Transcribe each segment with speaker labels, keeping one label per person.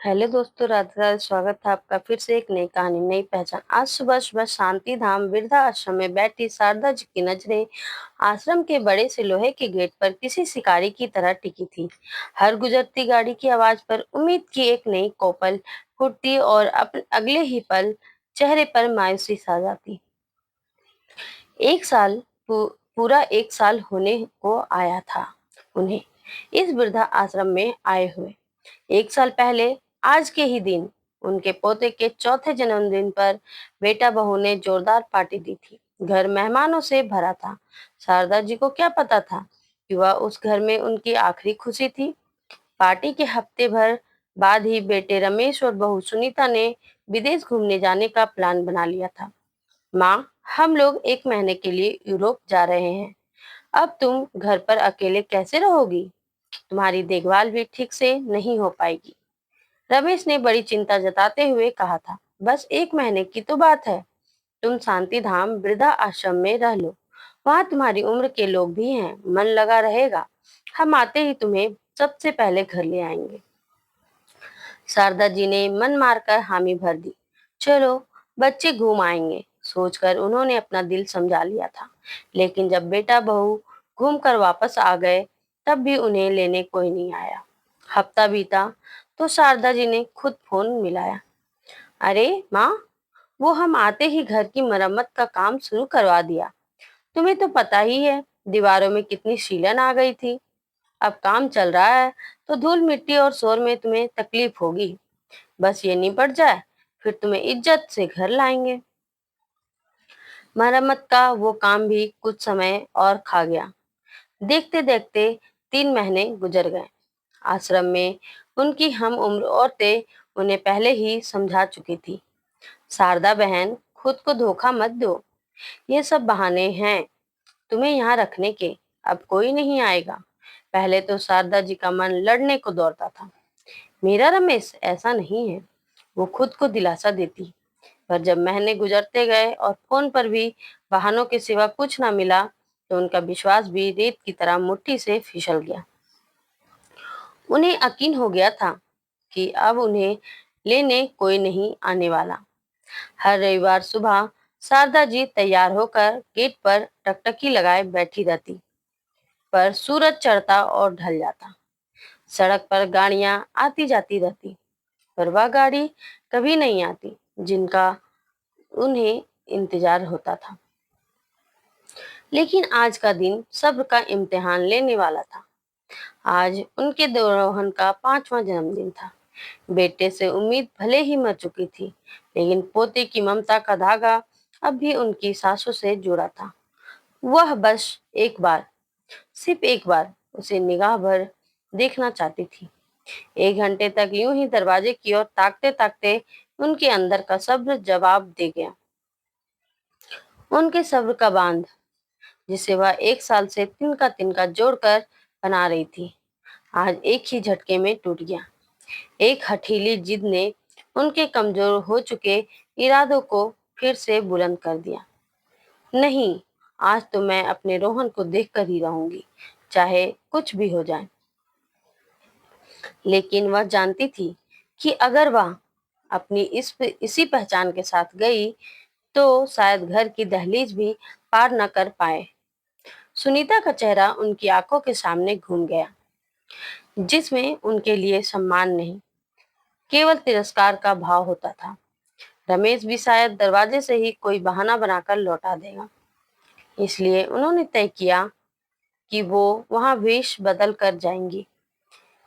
Speaker 1: Hello दोस्तों, राधे राधे। स्वागत है आपका फिर से एक नई कहानी, नई पहचान। आज सुबह सुबह शांति धाम वृद्धा आश्रम में बैठी शारदा जी की नजरें आश्रम के बड़े से लोहे के गेट पर किसी शिकारी की तरह टिकी थी। हर गुजरती गाड़ी की आवाज पर उम्मीद की एक नई कोपल फूटती और अगले ही पल चेहरे पर मायूसी छा जाती। एक साल पूरा एक साल होने को आया था उन्हें इस वृद्धा आश्रम में आए हुए। एक साल पहले आज के ही दिन उनके पोते के चौथे जन्मदिन पर बेटा बहू ने जोरदार पार्टी दी थी। घर मेहमानों से भरा था। शारदा जी को क्या पता था कि वह उस घर में उनकी आखिरी खुशी थी। पार्टी के हफ्ते भर बाद ही बेटे रमेश और बहू सुनीता ने विदेश घूमने जाने का प्लान बना लिया था। माँ, हम लोग एक महीने के लिए यूरोप जा रहे हैं। अब तुम घर पर अकेले कैसे रहोगी? तुम्हारी देखभाल भी ठीक से नहीं हो पाएगी। रमेश ने बड़ी चिंता जताते हुए कहा था। बस एक महीने की तो बात है। तुम शांति धाम वृद्धा आश्रम में रह लो। वहां तुम्हारी उम्र के लोग भी हैं, मन लगा रहेगा। हम आते ही तुम्हें सबसे पहले घर ले आएंगे। शारदा जी ने मन मारकर हामी भर दी। चलो, बच्चे घूम आएंगे सोचकर उन्होंने अपना दिल समझा लिया था। लेकिन जब बेटा बहू घूम कर वापस आ गए तब भी उन्हें लेने कोई नहीं आया। हफ्ता बीता तो शारदा जी ने खुद फोन मिलाया। अरे माँ, वो हम आते ही घर की मरम्मत का काम शुरू करवा दिया। तुम्हें तो पता ही है दीवारों में कितनी सीलन आ गई थी। अब काम चल रहा है तो धूल मिट्टी और शोर में तुम्हें तकलीफ होगी। बस ये निपट जाए फिर तुम्हें इज्जत से घर लाएंगे। मरम्मत का वो काम भी कुछ समय और खा गया। देखते देखते 3 महीने गुजर गए। आश्रम में उनकी हम उम्र औरतें उन्हें पहले ही समझा चुकी थी। शारदा बहन, खुद को धोखा मत दो। ये सब बहाने हैं तुम्हें यहाँ रखने के। अब कोई नहीं आएगा। पहले तो शारदा जी का मन लड़ने को दौड़ता था। मेरा रमेश ऐसा नहीं है, वो खुद को दिलासा देती। पर जब महीने गुजरते गए और फोन पर भी बहानों के सिवा कुछ ना मिला तो उनका विश्वास भी रेत की तरह मुट्ठी से फिसल गया। उन्हें यकीन हो गया था कि अब उन्हें लेने कोई नहीं आने वाला। हर रविवार सुबह शारदा जी तैयार होकर गेट पर टकटकी लगाए बैठी रहती। पर सूरज चढ़ता और ढल जाता। सड़क पर गाड़ियां आती जाती रहती, पर वह गाड़ी कभी नहीं आती जिनका उन्हें इंतजार होता था। लेकिन आज का दिन सब्र का इम्तिहान लेने वाला था। आज उनके दोरोहन का 5वां जन्मदिन था। बेटे से उम्मीद भले ही मर चुकी थी, लेकिन पोते की ममता का धागा अब भी उनकी सांसों से जुड़ा था। वह बस एक बार, सिर्फ एक बार उसे निगाह भर देखना चाहती थी। 1 घंटे तक यूं ही दरवाजे की ओर ताकते ताकते उनके अंदर का सब्र जवाब दे गया। उनके सब्र का बांध, जिसे वह 1 साल से तिनका तिनका जोड़कर बना रही थी, आज एक ही झटके में टूट गया। एक हठीली जिद ने उनके कमजोर हो चुके इरादों को फिर से बुलंद कर दिया। नहीं, आज तो मैं अपने रोहन को देखकर ही रहूंगी, चाहे कुछ भी हो जाए। लेकिन वह जानती थी कि अगर वह अपनी इसी पहचान के साथ गई तो शायद घर की दहलीज भी पार न कर पाए। सुनीता का चेहरा उनकी आंखों के सामने घूम गया, जिसमें उनके लिए सम्मान नहीं, केवल तिरस्कार का भाव होता था। रमेश भी शायद दरवाजे से ही कोई बहाना बनाकर लौटा देगा। इसलिए उन्होंने तय किया कि वो वहां वेश बदल कर जाएंगी।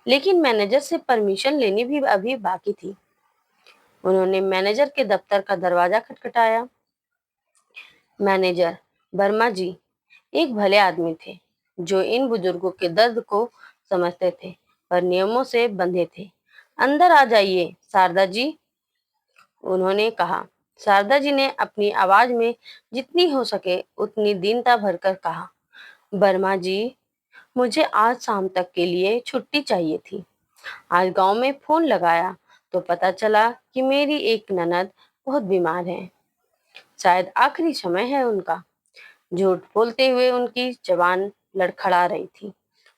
Speaker 1: लेकिन मैनेजर से परमिशन लेनी भी अभी बाकी थी। उन्होंने मैनेजर के दफ्तर का दरवाजा खटखटाया। मैनेजर वर्मा जी एक भले आदमी थे, जो इन बुजुर्गों के दर्द को समझते थे, पर नियमों से बंधे थे। अंदर आ जाइए शारदा जी, उन्होंने कहा। शारदा जी ने अपनी आवाज में जितनी हो सके उतनी दीनता भरकर कहा, वर्मा जी, मुझे आज शाम तक के लिए छुट्टी चाहिए थी। आज गांव में फोन लगाया तो पता चला कि मेरी एक ननद बहुत बीमार है। शायद आखिरी समय है उनका। झूठ बोलते हुए उनकी जबान लड़खड़ा रही थी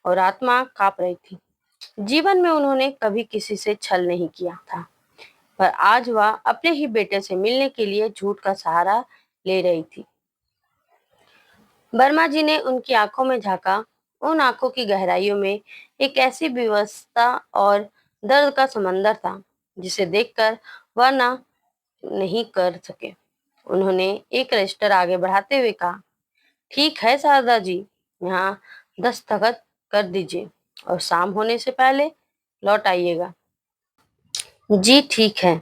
Speaker 1: और आत्मा कांप रही थी। जीवन में उन्होंने कभी किसी से छल नहीं किया था, पर आज वह अपने ही बेटे से मिलने के लिए झूठ का सहारा ले रही थी। वर्मा जी ने उनकी आंखों में झांका। उन आंखों की गहराइयों में एक ऐसी विवशता और दर्द का समंदर था जिसे देखकर वह ना नहीं कर सके। उन्होंने एक रजिस्टर आगे बढ़ाते हुए कहा, ठीक है शारदा जी, यहाँ दस्तखत कर दीजिए और शाम होने से पहले लौट आइएगा। जी ठीक है,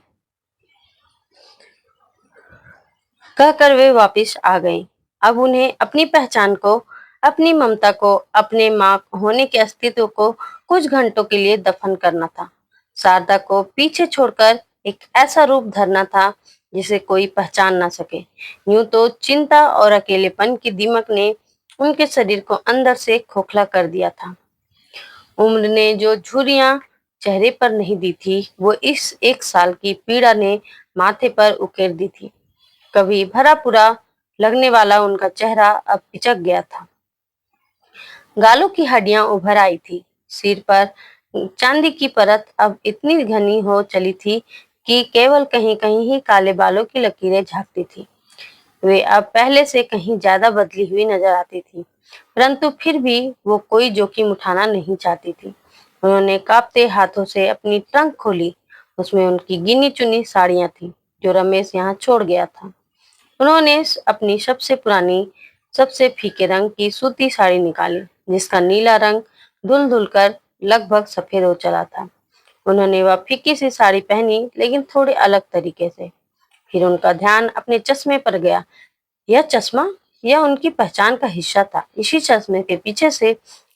Speaker 1: कहकर वे वापिस आ गईं। अब उन्हें अपनी पहचान को, अपनी ममता को, अपने माँ होने के अस्तित्व को कुछ घंटों के लिए दफन करना था। शारदा को पीछे छोड़कर एक ऐसा रूप धरना था जिसे कोई पहचान ना सके। यूं तो चिंता और अकेलेपन की दीमक ने उनके शरीर को अंदर से खोखला कर दिया था। उम्र ने जो झुर्रियां चेहरे पर नहीं दी थी, वो इस एक साल की पीड़ा ने माथे पर उकेर दी थी। कभी भरा पूरा लगने वाला उनका चेहरा अब पिचक गया था। गालों की हड्डियां उभर आई थी। सिर पर चांदी की परत अब इतनी घनी हो चली थी कि केवल कहीं कहीं ही काले बालों की लकीरें झांकती थी। वे अब पहले से कहीं ज्यादा बदली हुई नजर आती थी, परंतु फिर भी वो कोई जोखिम उठाना नहीं चाहती थी। उन्होंने कांपते हाथों से अपनी ट्रंक खोली। उसमें उनकी गिनी चुनी साड़ियां थी जो रमेश यहाँ छोड़ गया था। उन्होंने अपनी सबसे पुरानी, सबसे फीके रंग की सूती साड़ी निकाली जिसका नीला रंग धुल धुल कर लगभग सफेद हो चला था। उन्होंने वह फीकी सी साड़ी पहनी, लेकिन थोड़े अलग तरीके से। फिर उनका ध्यान अपने चश्मे पर गया। यह चश्मा, यह उनकी पहचान का हिस्सा था। इसी चश्मे के पीछे से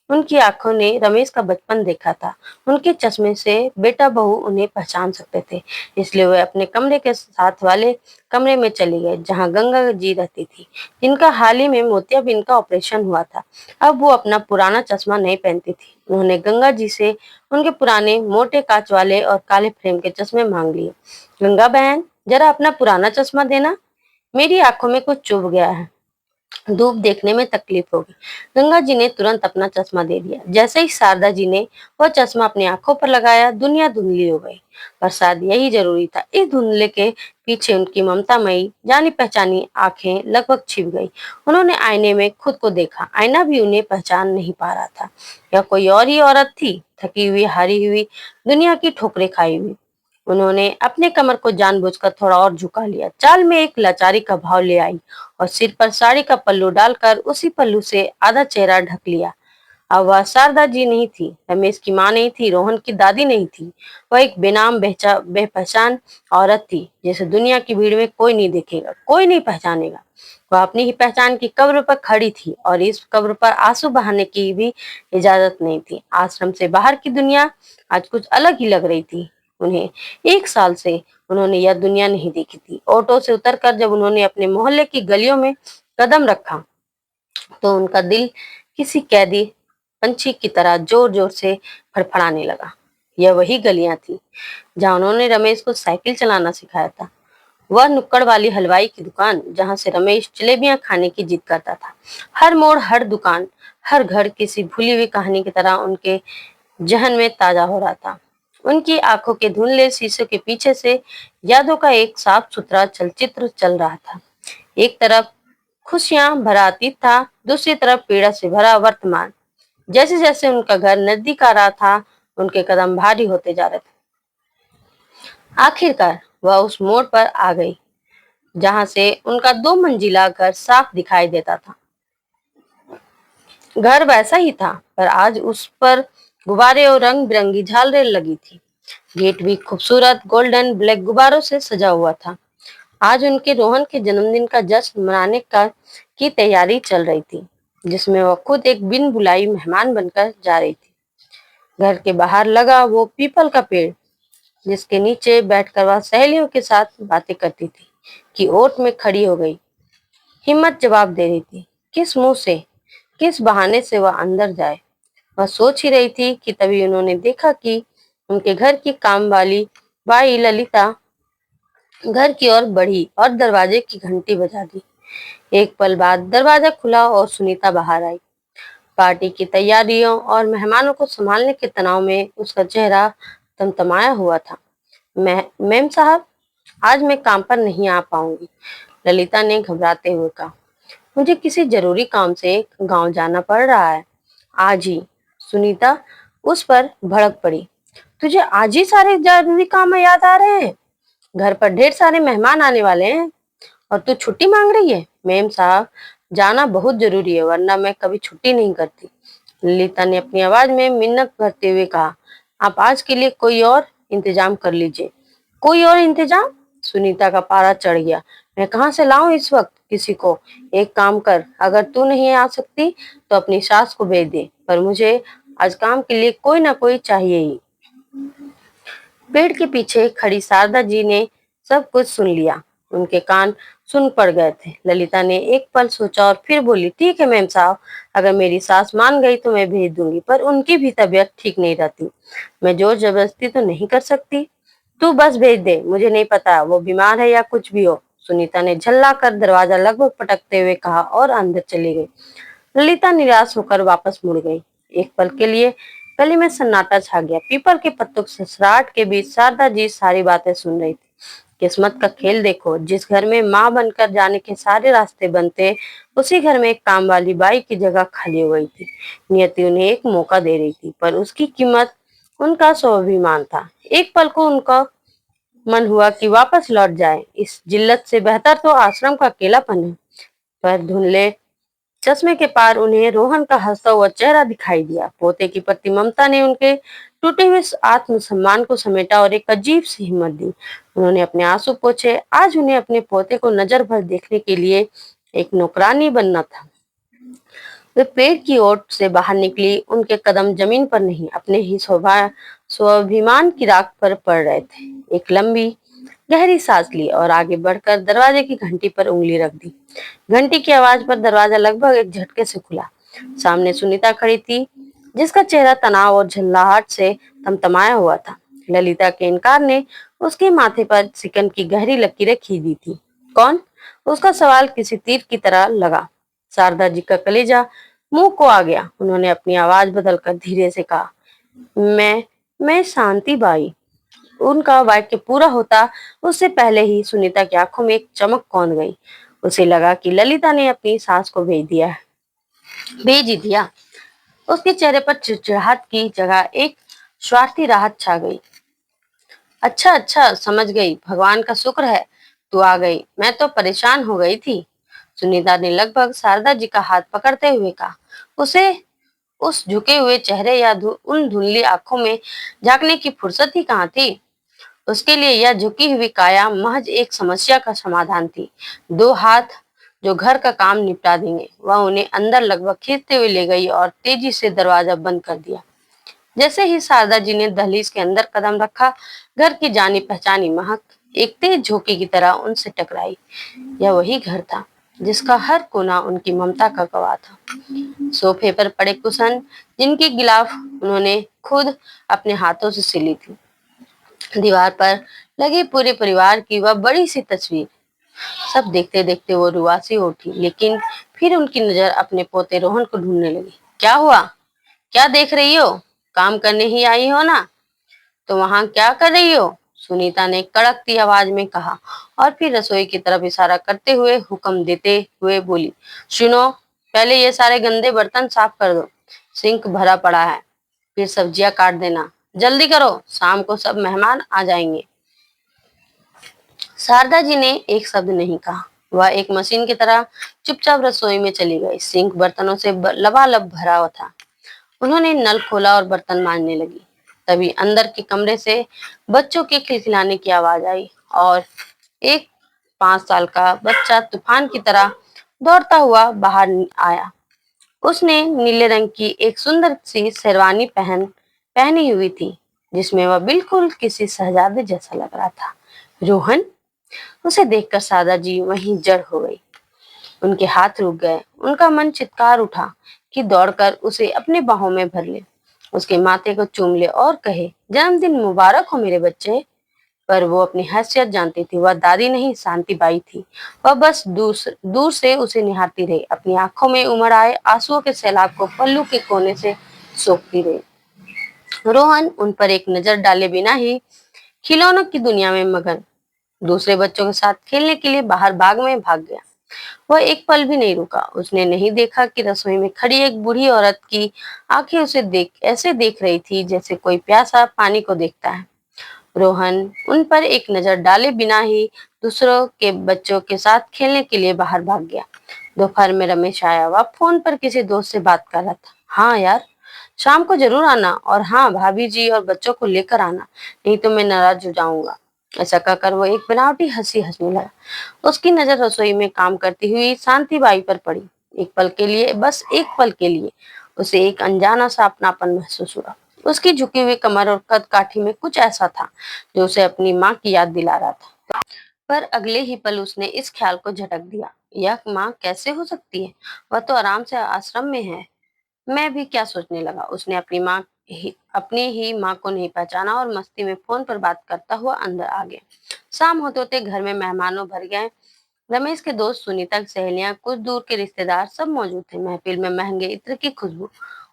Speaker 1: उनकी आंखों ने रमेश का बचपन देखा था। उनके चश्मे से बेटा बहू उन्हें पहचान सकते थे। इसलिए वे अपने कमरे के साथ वाले कमरे में चली गए जहां गंगा जी रहती थी, जिनका हाल ही में मोतियाबिंद का ऑपरेशन हुआ था। अब वो अपना पुराना चश्मा नहीं पहनती थी। उन्होंने गंगा जी से उनके पुराने मोटे कांच वाले और काले फ्रेम के चश्मे मांग लिए। गंगा बहन, जरा अपना पुराना चश्मा देना, मेरी आंखों में कुछ चुभ गया है, धूप देखने में तकलीफ होगी। गंगा जी ने तुरंत अपना चश्मा दे दिया। जैसे ही शारदा जी ने वह चश्मा अपनी आंखों पर लगाया, दुनिया धुंधली हो गई। पर शायद यही जरूरी था। इस धुंधले के पीछे उनकी ममतामयी जानी पहचानी आंखें लगभग छिप गई। उन्होंने आईने में खुद को देखा। आईना भी उन्हें पहचान नहीं पा रहा था। यह कोई और ही औरत थी, थकी हुई, हारी हुई, दुनिया की ठोकरें खाई हुई। उन्होंने अपने कमर को जानबूझकर थोड़ा और झुका लिया। चाल में एक लाचारी का भाव ले आई और सिर पर साड़ी का पल्लू डालकर उसी पल्लू से आधा चेहरा ढक लिया। अब वह शारदा जी नहीं थी, रमेश की माँ नहीं थी, रोहन की दादी नहीं थी। वह एक बेनाम बेपहचान औरत थी जिसे दुनिया की भीड़ में कोई नहीं देखेगा, कोई नहीं पहचानेगा। वह अपनी ही पहचान की कब्र पर खड़ी थी और इस कब्र पर आंसू बहाने की भी इजाजत नहीं थी। आश्रम से बाहर की दुनिया आज कुछ अलग ही लग रही थी उन्हें। एक साल से उन्होंने यह दुनिया नहीं देखी थी। ऑटो से उतरकर जब उन्होंने अपने मोहल्ले की गलियों में कदम रखा तो उनका दिल किसी कैदी पंछी की तरह जोर जोर से फड़फड़ाने लगा। यह वही गलियां थी जहां उन्होंने रमेश को साइकिल चलाना सिखाया था। वह नुक्कड़ वाली हलवाई की दुकान जहां से रमेश जलेबियां खाने की जिद करता था। हर मोड़, हर दुकान, हर घर किसी भूली हुई कहानी की तरह उनके जहन में ताजा हो रहा था। उनकी आंखों के धुंधले शीशे के पीछे से यादों का एक साफ सुथरा चलचित्र चल रहा था। एक तरफ खुशियां भरा अतीत था, दूसरी तरफ पीड़ा से भरा वर्तमान। जैसे जैसे उनका घर नजदीक आ रहा था, उनके कदम भारी होते जा रहे थे। आखिरकार वह उस मोड़ पर आ गई जहां से उनका 2 मंजिला घर साफ दिखाई देता था। घर वैसा ही था, पर आज उस पर गुब्बारे और रंग बिरंगी झालरें लगी थी। गेट भी खूबसूरत गोल्डन ब्लैक गुब्बारों से सजा हुआ था। आज उनके रोहन के जन्मदिन का जश्न मनाने का की तैयारी चल रही थी, जिसमें वह खुद एक बिन बुलाई मेहमान बनकर जा रही थी। घर के बाहर लगा वो पीपल का पेड़ जिसके नीचे बैठकर वह सहेलियों के साथ बातें करती थी कि ओट में खड़ी हो गई। हिम्मत जवाब दे रही थी। किस मुंह से, किस बहाने से वह अंदर जाए। वह सोच ही रही थी कि तभी उन्होंने देखा कि उनके घर की काम वाली बाई ललिता घर की ओर बढ़ी और दरवाजे की घंटी बजा दी। एक पल बाद दरवाजा खुला और सुनीता बाहर आई। पार्टी की तैयारियों और मेहमानों को संभालने के तनाव में उसका चेहरा तमतमाया हुआ था। मैम साहब, आज मैं काम पर नहीं आ पाऊंगी, ललिता ने घबराते हुए कहा। मुझे किसी जरूरी काम से गांव जाना पड़ रहा है आज ही। सुनीता उस पर भड़क पड़ी। तुझे आज ही सारे जरूरी काम याद आ रहे हैं? घर पर ढेर सारे मेहमान आने वाले हैं और तू छुट्टी मांग रही है? मैम साहब, जाना बहुत जरूरी है, वरना मैं कभी छुट्टी नहीं करती, ललिता ने अपनी आवाज में मिन्नत भरते हुए कहा। आप आज के लिए कोई और इंतजाम कर लीजिए। कोई और इंतजाम? सुनीता का पारा चढ़ गया। मैं कहाँ से लाऊं इस वक्त किसी को? एक काम कर, अगर तू नहीं आ सकती तो अपनी सास को भेज दे, पर मुझे आज काम के लिए कोई ना कोई चाहिए ही। पेड़ के पीछे खड़ी शारदा जी ने सब कुछ सुन लिया। उनके कान सुन पड़ गए थे। ललिता ने एक पल सोचा और फिर बोली, ठीक है मैम साहब, अगर मेरी सास मान गई तो मैं भेज दूंगी, पर उनकी भी तबीयत ठीक नहीं रहती, मैं जोर जबरदस्ती तो नहीं कर सकती। तू बस भेज दे, मुझे नहीं पता वो बीमार है या कुछ भी हो, सुनीता ने झल्ला कर दरवाजा लगभग पटकते हुए कहा और अंदर चली गई। ललिता निराश होकर वापस मुड़ गई। एक पल के लिए गली में सन्नाटा छा गया। पीपल के पत्तों के ससराहट के बीच शारदा जी सारी बातें सुन रही थी। किस्मत का खेल देखो, जिस घर में माँ बनकर जाने के सारे रास्ते बनते, उसी घर में एक काम वाली बाई की जगह खाली हो गई थी। नियति उन्हें एक मौका दे रही थी, पर उसकी कीमत उनका स्वाभिमान था। एक पल को उनका मन हुआ कि वापस लौट जाए। इस जिल्लत से बेहतर तो आश्रम का अकेलापन है। पर धुंधले चश्मे के पार उन्हें रोहन का हंसता हुआ चेहरा दिखाई दिया। पोते की प्रति ममता ने उनके टूटे हुए आत्मसम्मान को समेटा और एक अजीब सी हिम्मत दी। उन्होंने अपने आंसू पोंछे। आज उन्हें अपने पोते को नजर भर देखने के लिए एक नौकरानी बनना था। वे पेड़ की ओट से बाहर निकली। उनके कदम जमीन पर नहीं, अपने ही स्वाभिमान की राख पर पड़ रहे थे। एक लंबी गहरी सांस ली और आगे बढ़कर दरवाजे की घंटी पर उंगली रख दी। घंटी की आवाज पर दरवाजा लगभग एक झटके से खुला। सामने सुनीता खड़ी थी, जिसका चेहरा तनाव और झल्लाहट से तमतमाया हुआ था। ललिता के इनकार ने उसके माथे पर सिकन की गहरी लकीरें खींच दी थी। कौन? उसका सवाल किसी तीर की तरह लगा। शारदा जी का कलेजा मुंह को आ गया। उन्होंने अपनी आवाज बदलकर धीरे से कहा, मैं शांति बाई। उनका वाक्य पूरा होता उससे पहले ही सुनीता की आंखों में एक चमक कौंध गई। उसे लगा कि ललिता ने अपनी सास को भेज ही दिया। उसके चेहरे पर चिड़चिड़ाहट की जगह एक स्वार्थी राहत छा गई। अच्छा अच्छा, समझ गई, भगवान का शुक्र है तू आ गई, मैं तो परेशान हो गई थी, सुनीता ने लगभग शारदा जी का हाथ पकड़ते हुए कहा। उसे उस झुके हुए चेहरे या उन धुंधली आंखों में झांकने की फुर्सत ही कहाँ थी। उसके लिए यह झुकी हुई काया महज एक समस्या का समाधान थी। दो हाथ जो घर का काम निपटा देंगे। वह उन्हें अंदर लगभग खींचते हुए ले गई और तेजी से दरवाजा बंद कर दिया। जैसे ही शारदा जी ने दहलीज के अंदर कदम रखा, घर की जानी पहचानी महक एक तेज झोंके की तरह उनसे टकराई। यह वही घर था जिसका हर कोना उनकी ममता का गवाह था। सोफे पर पड़े कुशन, जिनकी गिलाफ उन्होंने खुद अपने हाथों से सिली थी। दीवार पर लगी पूरे परिवार की वह बड़ी सी तस्वीर। सब देखते देखते वो रुआसी उठी, लेकिन फिर उनकी नजर अपने पोते रोहन को ढूंढने लगी। क्या हुआ? क्या देख रही हो? काम करने ही आई हो ना, तो वहां क्या कर रही हो? सुनीता ने कड़कती आवाज में कहा और फिर रसोई की तरफ इशारा करते हुए हुक्म देते हुए बोली, सुनो, पहले ये सारे गंदे बर्तन साफ कर दो, सिंक भरा पड़ा है, फिर सब्जियां काट देना, जल्दी करो, शाम को सब मेहमान आ जाएंगे। शारदा जी ने एक शब्द नहीं कहा। वह एक मशीन की तरह चुपचाप रसोई में चली गई। सिंक बर्तनों से लबालब भरा हुआ था। उन्होंने नल खोला और बर्तन मांजने लगी। तभी अंदर के कमरे से बच्चों के खिलखिलाने की आवाज आई और एक 5 साल का बच्चा तूफान की तरह दौड़ता हुआ बाहर आया। उसने नीले रंग की एक सुंदर सी शेरवानी पहनी हुई थी, जिसमें वह बिल्कुल किसी शहजादे जैसा लग रहा था। रोहन! उसे देखकर शारदा जी वहीं जड़ हो गई। उनके हाथ रुक गए। उनका मन चित्कार उठा कि दौड़कर उसे अपने बाहों में भर ले, उसके माथे को चूम ले और कहे, जन्मदिन मुबारक हो मेरे बच्चे। पर वो अपनी हैसियत जानती थी। वह दादी नहीं, शांति बाई थी। वह बस दूर से उसे निहारती रही, अपनी आंखों में उमड़ आए आंसुओं के सैलाब को पल्लू के कोने से सोखती रही। रोहन उन पर एक नजर डाले बिना ही खिलौनों की दुनिया में मगन दूसरे बच्चों के साथ खेलने के लिए बाहर बाग में भाग गया। वह एक पल भी नहीं रुका। उसने नहीं देखा कि रसोई में खड़ी एक बूढ़ी औरत की आंखें उसे ऐसे देख रही थी जैसे कोई प्यासा पानी को देखता है। रोहन उन पर एक नजर डाले बिना ही दूसरों के बच्चों के साथ खेलने के लिए बाहर भाग गया। दोपहर में रमेश आया। वह फोन पर किसी दोस्त से बात कर रहा था। हाँ यार, शाम को जरूर आना, और हाँ, भाभी जी और बच्चों को लेकर आना, नहीं तो मैं नाराज हो जाऊंगा। ऐसा कहकर वो एक बनावटी हंसी हंसने लगा। उसकी नजर रसोई में काम करती हुई शांति बाई पर पड़ी। एक पल के लिए, बस एक पल के लिए, उसे एक अनजाना सा अपनापन महसूस हुआ। उसकी झुकी हुई कमर और कद काठी में कुछ ऐसा था जो उसे अपनी माँ की याद दिला रहा था। पर अगले ही पल उसने इस ख्याल को झटक दिया, यह माँ कैसे हो सकती है? वह तो आराम से आश्रम में है। मैं भी क्या सोचने लगा। उसने अपनी ही माँ को नहीं पहचाना और मस्ती में फोन पर बात करता हुआ अंदर आ गया। शाम होते होते घर में मेहमानों भर गए। रमेश के दोस्त, सुनीता की सहेलियां, कुछ दूर के रिश्तेदार सब मौजूद थे। महफिल में महंगे इत्र की खुशबू,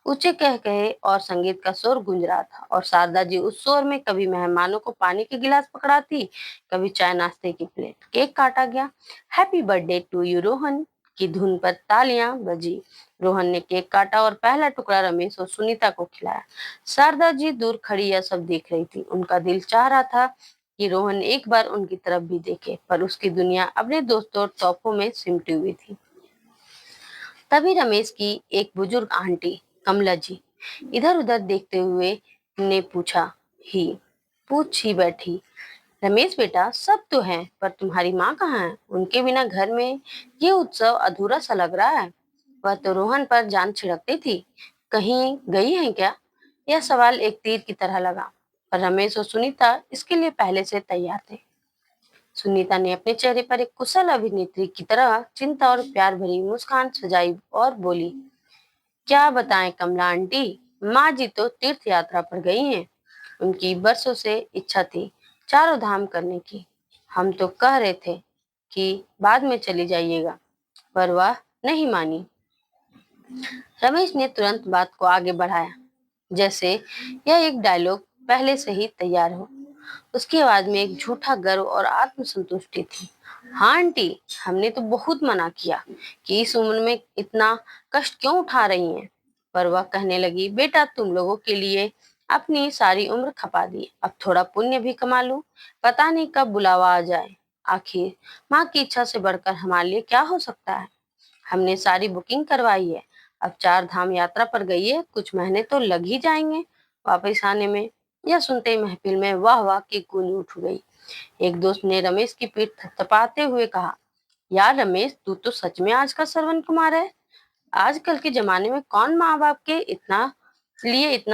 Speaker 1: ऊंचे कह कहे और संगीत का शोर गूंज रहा था। और शारदा जी उस शोर में कभी मेहमानों को पानी के गिलास पकड़ाती, कभी चाय नाश्ते की प्लेट। केक काटा गया। Happy birthday to you Rohan की धुन पर तालियां बजी। रोहन ने केक काटा और पहला टुकड़ा रमेश और सुनीता को खिलाया। शारदा जी दूर खड़ी यह सब देख रही थी। उनका दिल चाह रहा था कि रोहन एक बार उनकी तरफ भी देखे, पर उसकी दुनिया अपने दोस्तों और तोहफों में सिमटी हुई थी। तभी रमेश की एक बुजुर्ग आंटी, कमला जी, इधर उधर देखते हुए ने ही पूछ ही बैठी, रमेश बेटा, सब तो हैं, पर तुम्हारी माँ कहाँ है? उनके बिना घर में ये उत्सव अधूरा सा लग रहा है। वह तो रोहन पर जान छिड़कती थी। कहीं गई है क्या? यह सवाल एक तीर की तरह लगा, पर रमेश और सुनीता इसके लिए पहले से तैयार थे। सुनीता ने अपने चेहरे पर एक कुशल अभिनेत्री की तरह चिंता और प्यार भरी मुस्कान सजाई और बोली, क्या बताएं कमला आंटी, माँ जी तो तीर्थ यात्रा पर गई हैं। उनकी बरसों से इच्छा थी चारों धाम करने की। हम तो कह रहे थे कि बाद में चली जाइएगा, पर वह नहीं मानी। रमेश ने तुरंत बात को आगे बढ़ाया, जैसे यह एक डायलॉग पहले से ही तैयार हो। उसकी आवाज में एक झूठा गर्व और आत्मसंतुष्टि थी। हाँ आंटी, हमने तो बहुत मना किया कि इस उम्र में इतना कष्ट क्यों उठा रही हैं, पर वह कहने लगी, बेटा, तुम लोगों के लिए अपनी सारी उम्र खपा दी, अब थोड़ा पुण्य भी कमा लो, पता नहीं कब बुलावा आ जाए। आखिर माँ की इच्छा से बढ़कर हमारे लिए क्या हो सकता है? हमने सारी बुकिंग करवाई है। अब चार धाम यात्रा पर गई है, कुछ महीने तो लग ही जाएंगे वापस आने में। यह सुनते ही महफिल में वाह वाह की गूंज उठ गई। एक दोस्त ने रमेश की पीठ थपथपाते हुए कहा, यार रमेश, तू तो सच में आज का श्रवण कुमार है। आजकल के जमाने में कौन माँ बाप के इतना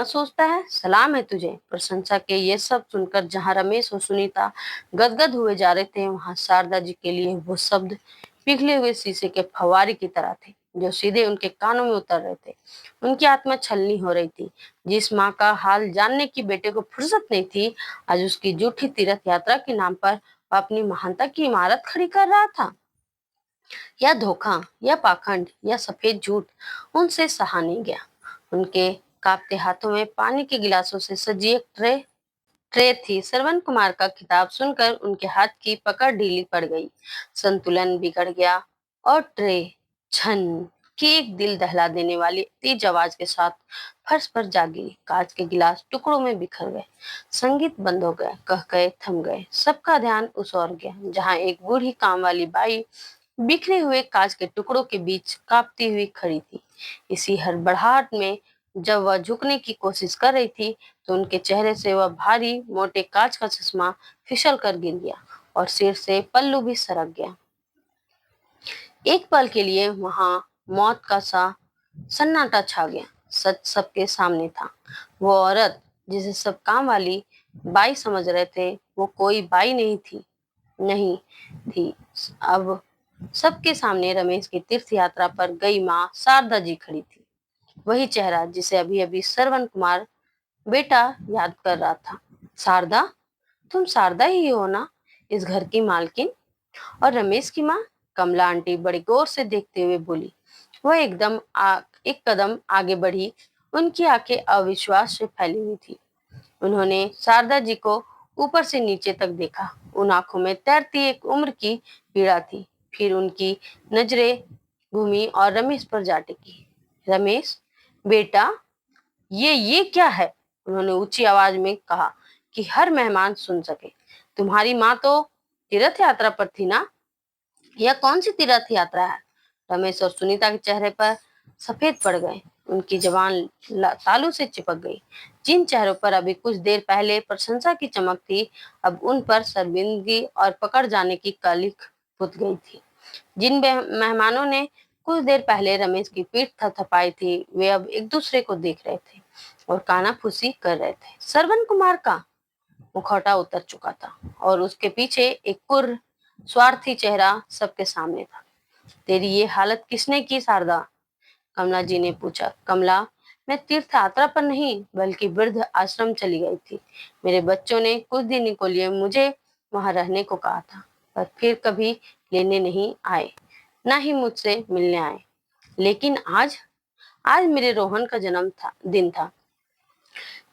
Speaker 1: सोचता है। सलाम है तुझे। प्रशंसा के ये सब सुनकर जहां रमेश और सुनीता गदगद हुए जा रहे थे, वहां शारदा जी के लिए वो शब्द पिघले हुए शीशे के फव्वारे की तरह थे, जो सीधे उनके कानों में उतर रहे थे। उनकी आत्मा छलनी हो रही थी। जिस माँ का हाल जानने की बेटे को फुर्सत नहीं थी, आज उसकी झूठी तीर्थ यात्रा के नाम पर वह अपनी महानता की इमारत खड़ी कर रहा था। यह धोखा, यह पाखंड, यह सफेद झूठ उनसे सहा नहीं गया। उनके कांपते हाथों में पानी के गिलासों से सजी एक ट्रे थी। श्रवण कुमार का खिताब सुनकर उनके हाथ की पकड़ ढीली पड़ गई, संतुलन बिगड़ गया और ट्रे छन की एक दिल दहला देने वाली तेज आवाज के साथ फर्श पर जा गिरी। कांच के गिलास टुकड़ों में बिखर गए, संगीत बंद हो गया, कह गए थम गए। सबका ध्यान उस ओर गया जहां एक बूढ़ी काम वाली बाई बिखरे हुए कांच के टुकड़ों के बीच कांपती हुई खड़ी थी। इसी हड़बड़ाहट में जब वह झुकने की कोशिश कर रही थी, तो उनके चेहरे से वह भारी मोटे कांच का चश्मा फिसल कर गिर गया और सिर से पल्लू भी सरक गया। एक पल के लिए वहां मौत का सा सन्नाटा छा गया। सच सबके सामने था। वो औरत जिसे सब काम वाली बाई समझ रहे थे, वो कोई बाई नहीं थी। अब सबके सामने रमेश की तीर्थ यात्रा पर गई माँ शारदा जी खड़ी थी। वही चेहरा जिसे अभी अभी श्रवण कुमार बेटा याद कर रहा था। शारदा, तुम शारदा ही हो ना, इस घर की मालकिन? और रमेश की माँ कमला आंटी बड़े गौर से देखते हुए बोली। वह एक कदम आगे बढ़ी। उनकी आंखें अविश्वास से फैली हुई थी। उन्होंने शारदा जी को ऊपर से नीचे तक देखा। उन आंखों में तैरती एक उम्र की पीड़ा थी। फिर उनकी नजरें घूमी और रमेश पर जा टिकी। रमेश, बेटा, ये क्या है? उन्होंने ऊंची आवाज में कहा कि हर मेहमान सुन सके। तुम्हारी माँ तो तीर्थ यात्रा पर थी ना? यह कौन सी तीर्थ यात्रा है? रमेश और सुनीता के चेहरे पर सफेद पड़ गए। उनकी जबान तालू से चिपक गई। जिन चेहरों पर अभी कुछ देर पहले प्रशंसा की चमक थी, अब उन पर शर्मिंदगी और पकड़ जाने की कालिख पुत गई थी। जिन मेहमानों ने कुछ देर पहले रमेश की पीठ थपथपाई थी, वे अब एक दूसरे को देख रहे थे और कानाफूसी कर रहे थे। श्रवण कुमार का मुखौटा उतर चुका था और उसके पीछे एक कुर स्वार्थी चेहरा सबके सामने था। तेरी ये हालत किसने की शारदा? कमला जी ने पूछा। कमला, मैं तीर्थ यात्रा पर नहीं बल्कि वृद्ध आश्रम चली गई थी। मेरे बच्चों ने कुछ दिन के लिए मुझे वहां रहने को कहा था, पर फिर कभी लेने नहीं आए, ना ही मुझसे मिलने आए। लेकिन आज आज मेरे रोहन का दिन था।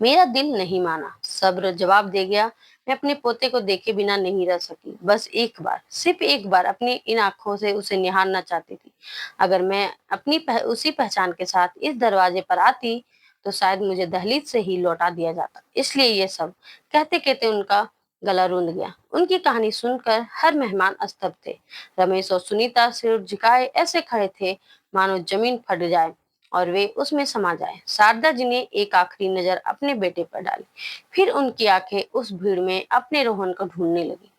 Speaker 1: मेरा दिल नहीं माना। सब्र जवाब दे गया। मैं अपने पोते को देखे बिना नहीं रह सकी। बस एक बार, सिर्फ एक बार अपनी इन आंखों से उसे निहारना चाहती थी। अगर मैं उसी पहचान के साथ इस दरवाजे पर आती तो शायद मुझे दहलीज से ही लौटा दिया जाता। इसलिए ये सब कहते कहते उनका गला रुंध गया। उनकी कहानी सुनकर हर मेहमान स्तब्ध थे। रमेश और सुनीता सिर झुकाए ऐसे खड़े थे मानो जमीन फट जाए और वे उसमें समा जाए। शारदा जी ने एक आखिरी नजर अपने बेटे पर डाली। फिर उनकी आंखें उस भीड़ में अपने रोहन को ढूंढने लगी।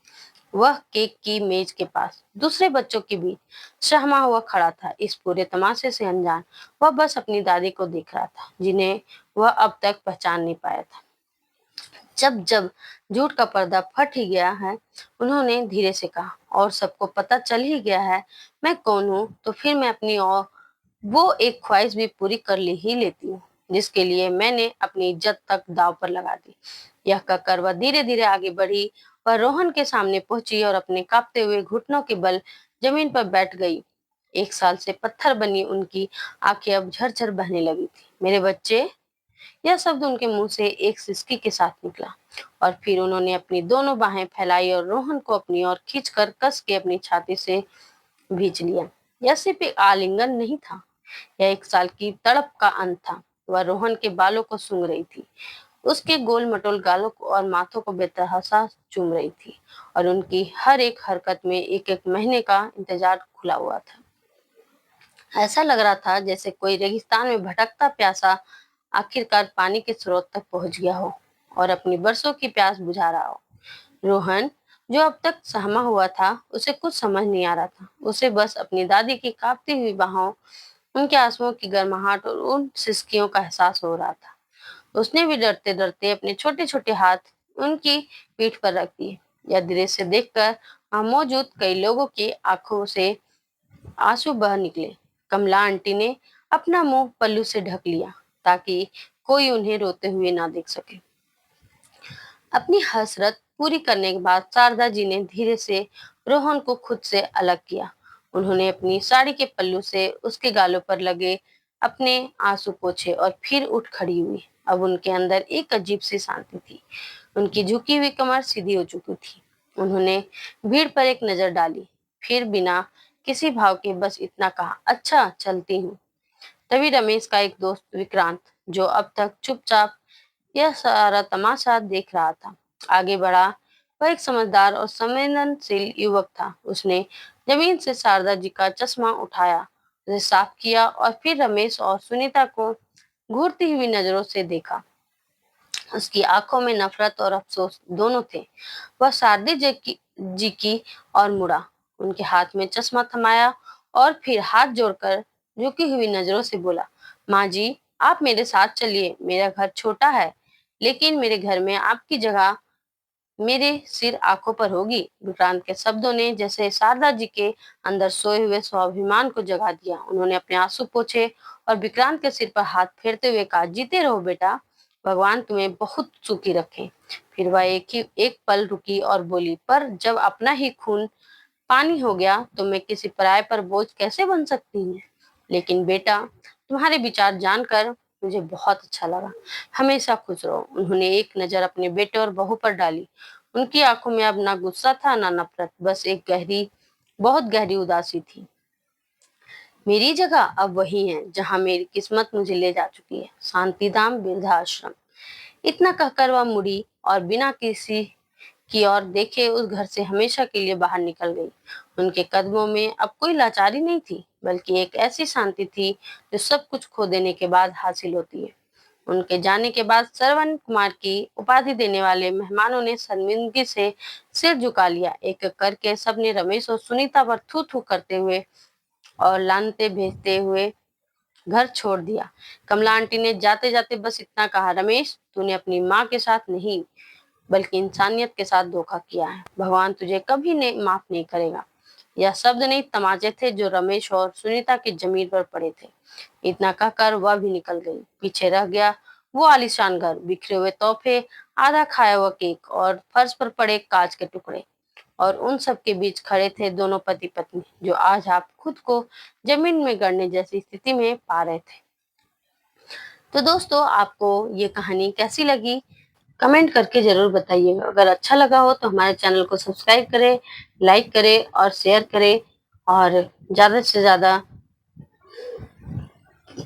Speaker 1: वह केक की मेज के पास दूसरे बच्चों के बीच शर्मा हुआ खड़ा था। इस पूरे तमाशे से अनजान वह बस अपनी दादी को देख रहा था, जिन्हें वह अब तक पहचान नहीं पाया था। जब जब झूठ का पर्दा फट ही गया है, उन्होंने धीरे से कहा, और सबको पता चल ही गया है मैं कौन हूँ, तो फिर मैं अपनी और वो एक ख्वाहिश भी पूरी कर ली ही लेती हूँ, जिसके लिए मैंने अपनी इज्जत तक दांव पर लगा दी। यह कहकर वह धीरे धीरे आगे बढ़ी। वह रोहन के सामने पहुंची और अपने कांपते हुए घुटनों के बल जमीन पर बैठ गई। एक साल से पत्थर बनी उनकी आंखें अब झरझर बहने लगी थी। मेरे बच्चे, यह शब्द उनके मुंह से एक सिसकी के साथ निकला और फिर उन्होंने अपनी दोनों बाहें फैलाई और रोहन को अपनी ओर खींचकर कस के अपनी छाती से भींच लिया। यह सिर्फ एक आलिंगन नहीं था, यह एक साल की तड़प का अंत था। वह रोहन के बालों को सूंघ रही थी, उसके गोल मटोल गालों को और माथों को बेतहाशा चूम रही थी और उनकी हर एक हरकत में एक एक महीने का इंतजार खुला हुआ था। ऐसा लग रहा था जैसे कोई रेगिस्तान में भटकता प्यासा आखिरकार पानी के स्रोत तक पहुंच गया हो और अपनी बरसों की प्यास बुझा रहा हो। रोहन, जो अब तक सहमा हुआ था, उसे कुछ समझ नहीं आ रहा था। उसे बस अपनी दादी की कांपती हुई बाहों, उनके आंसुओं की गर्माहट और उन सिसकियों का एहसास हो रहा था। उसने भी डरते डरते अपने छोटे छोटे हाथ उनकी पीठ पर रख दिए। यह दृश्य देखकर वहां मौजूद कई लोगों की आंखों से आंसू बह निकले। कमला आंटी ने अपना मुंह पल्लू से ढक लिया ताकि कोई उन्हें रोते हुए ना देख सके। अपनी हसरत पूरी करने के बाद शारदा जी ने धीरे से रोहन को खुद से अलग किया। उन्होंने अपनी साड़ी के पल्लू से उसके गालों पर लगे अपने आंसू पोंछे और फिर उठ खड़ी हुई। अब उनके अंदर एक अजीब सी शांति थी। उनकी झुकी हुई कमर सीधी हो चुकी थी। उन्होंने भीड़ पर एक नजर डाली, फिर बिना किसी भाव के बस इतना कहा, अच्छा चलती हूँ। तभी रमेश का एक दोस्त विक्रांत, जो अब तक चुपचाप यह सारा तमाशा देख रहा था, आगे बढ़ा। वह एक समझदार और संवेदनशील युवक था। उसने जमीन से शारदा जी का चश्मा उठाया, उसे साफ किया और फिर रमेश और सुनीता को घूरती हुई नजरों से देखा। उसकी आंखों में नफरत और अफसोस दोनों थे। वह शारदा जी की और मुड़ा, उनके हाथ में चश्मा थमाया और फिर हाथ जोड़कर झुकी हुई नजरों से बोला, माँ जी, आप मेरे साथ चलिए। मेरा घर छोटा है, लेकिन मेरे घर में आपकी जगह मेरे सिर आंखों पर होगी। विक्रांत के शब्दों ने जैसे शारदा जी के अंदर सोए हुए स्वाभिमान को जगा दिया। उन्होंने अपने आंसू पोंछे और विक्रांत के सिर पर हाथ फेरते हुए कहा, जीते रहो बेटा, भगवान तुम्हें बहुत सुखी रखे। फिर वह एक पल रुकी और बोली, पर जब अपना ही खून पानी हो गया तो मैं किसी पराये पर बोझ कैसे बन सकती हूँ। लेकिन बेटा, तुम्हारे विचार जानकर मुझे बहुत अच्छा लगा। हमेशा खुश रहो। उन्होंने एक नजर अपने बेटे और बहू पर डाली। उनकी आंखों में अब ना गुस्सा था ना नफरत, बस एक बहुत गहरी उदासी थी। मेरी जगह अब वही है जहाँ मेरी किस्मत मुझे ले जा चुकी है, शांतिधाम वृद्धाश्रम। इतना कहकर वह मुड़ी और बिना किसी की ओर देखे उस घर से हमेशा के लिए बाहर निकल गई। उनके कदमों में अब कोई लाचारी नहीं थी, बल्कि एक ऐसी शांति थी जो सब कुछ खो देने के बाद हासिल होती है। उनके जाने के बाद श्रवण कुमार की उपाधि देने वाले मेहमानों ने शर्मिंदगी से सिर झुका लिया। एक एक करके सबने रमेश और सुनीता पर थू थू करते हुए और लानते भेजते हुए घर छोड़ दिया। कमला आंटी ने जाते जाते बस इतना कहा, रमेश, तूने अपनी माँ के साथ नहीं बल्कि इंसानियत के साथ धोखा किया है। भगवान तुझे कभी नहीं माफ नहीं करेगा। यह शब्द नहीं, तमाचे थे जो रमेश और सुनीता की जमीन पर पड़े थे। इतना कहकर वह भी निकल गई। पीछे रह गया वो आलीशान घर, बिखरे हुए तोहफे, आधा खाया हुआ केक और फर्श पर पड़े कांच के टुकड़े। और उन सब के बीच खड़े थे दोनों पति पत्नी, जो आज आप खुद को जमीन में गड़ने जैसी स्थिति में पा रहे थे। तो दोस्तों, आपको ये कहानी कैसी लगी, कमेंट करके जरूर बताइएगा। अगर अच्छा लगा हो तो हमारे चैनल को सब्सक्राइब करें, लाइक करें और शेयर करें, और ज्यादा से ज्यादा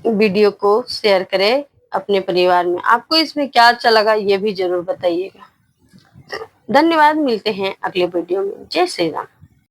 Speaker 1: वीडियो को शेयर करें अपने परिवार में। आपको इसमें क्या अच्छा लगा ये भी जरूर बताइएगा। धन्यवाद, मिलते हैं अगले वीडियो में। जय श्री राम।